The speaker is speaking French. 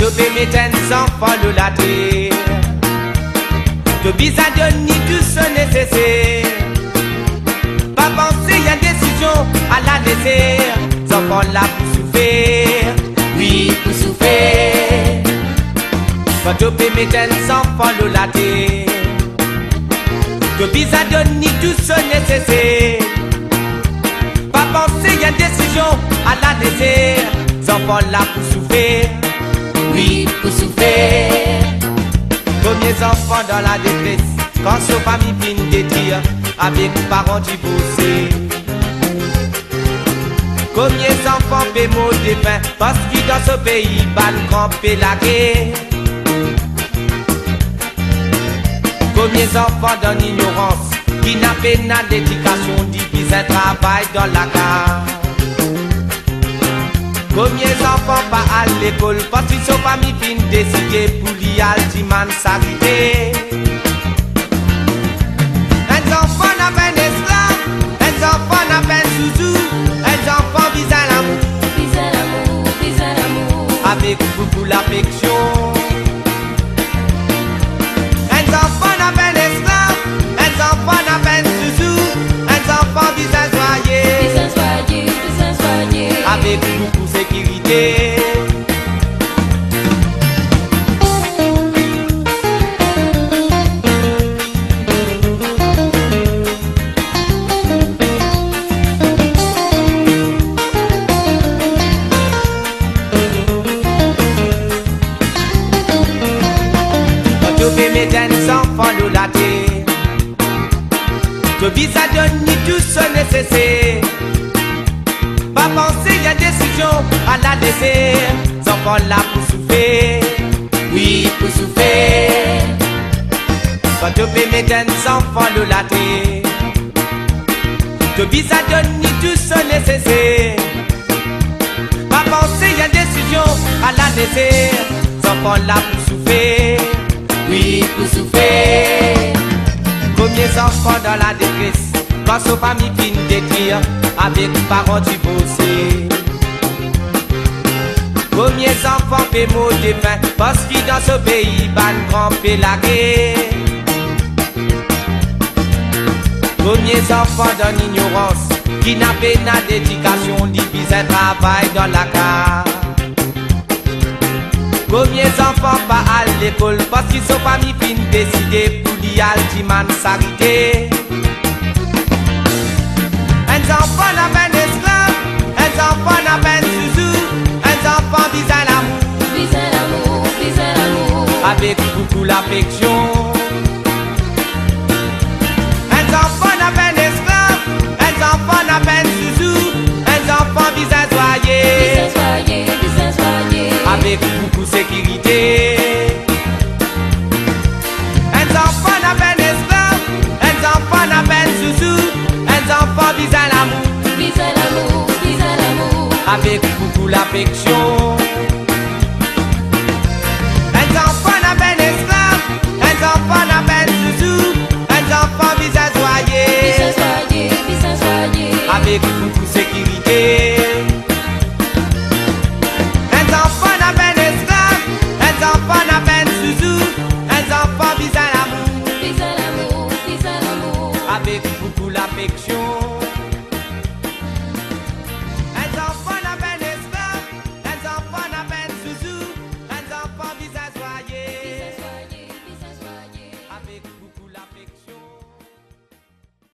tu peux mettre un enfant de la terre. Tu bisa donner tout ce nécessaire. Pas penser y'a une décision à la laisser. Enfants là pour souffrir, oui pour souffrir. Quand tu peux mettre un enfant de la terre. Tu bisa donner tout ce nécessaire. Pas penser y'a une décision à la laisser. Enfants là pour souffrir, oui pour souffrir. Combien d'enfants dans la détresse, quand sa famille finit détruire, avec parents divorcés. Combien d'enfants paient mot de faim, parce que dans ce pays, ban camper la guerre. Combien d'enfants dans l'ignorance, qui n'a pas d'éducation, divise un travail dans la carte. Combien d'enfants pas à l'école parce qu'ils sont famille fin décidé pour l'y aller dimanche s'arrêter. Un enfant n'a pas d'esclave, un enfant n'a pas de zouzou, un enfant vise à l'amour, vise à l'amour, vise à l'amour, avec beaucoup l'affection. Un enfant n'a pas d'esclave, un enfant n'a pas de zouzou, un enfant vise à soyer, vise à soyer, vise à soyer, avec beaucoup sécurité. Quand tu peux mettre un enfant de la terre, tu vis à donner tout ce nécessaire. Pas penser y'a décision à la laisser. Enfants là pour souffrir, oui pour souffrir. Quand tu peux mettre un enfant de la terre, tu vis à donner tout ce nécessaire. Pas penser y'a décision à la laisser. Enfants là pour souffrir, oui pour souffrir. Combien d'enfants dans la détresse, quand sa famille finit détruire, avec parents divorcés. Combien d'enfants paient mot de faim, parce que dans ce pays, ban camper la guerre. Combien d'enfants dans l'ignorance, qui n'a pas d'éducation, divise un travail dans la carte. Combien d'enfants pas à l'école, parce qu'ils sont famille fin décidé pour l'y aller dimanche s'arrêter. Un enfant n'a pas d'esclave, un enfant n'a pas de zouzou, un enfant vise à l'amour, vise à l'amour, vise à l'amour, avec beaucoup l'affection. Un enfant n'a pas d'esclave, un enfant n'a pas de zouzou, un enfant vise à soyer, vise à soyer, vise à soyer, avec beaucoup sécurité. Un enfant n'a pas d'esclave, un enfant n'a pas de zouzou, un enfant vise à l'amour, vise à l'amour, vise à l'amour, avec beaucoup l'affection. Un enfant n'a pas d'esclave, un enfant n'a pas de zouzou, un enfant vise à soyer, vise à soyer, vise à soyer, avec beaucoup sécurité. Un enfant n'a pas d'esclave, un enfant n'a pas de zouzou, un enfant vise à l'amour, vise à l'amour, vise à l'amour, avec beaucoup l'affection.